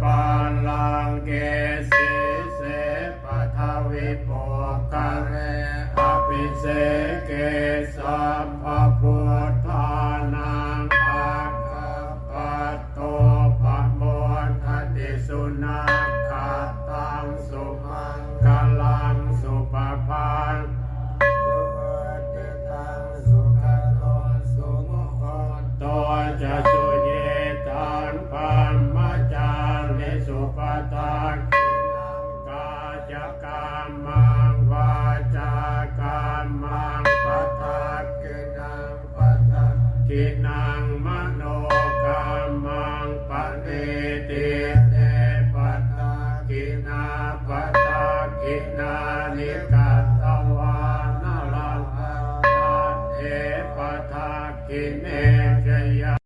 ปาลังเกสิเสปทวิโปกะเรอภิเสเกสัพพพุทธานังอาคัปโตปะโมทติสุนัขขตังสุมังคลังสุปภันตัวจะสุเยตันปัมมจาริสุปตากินังกายกรรมังวาจากรรมังปทักกินังปทักกินังมโนกรรมังปณิติเตปทักกินาปทักกินานิกัตตวานลังเอปทักกิเนจย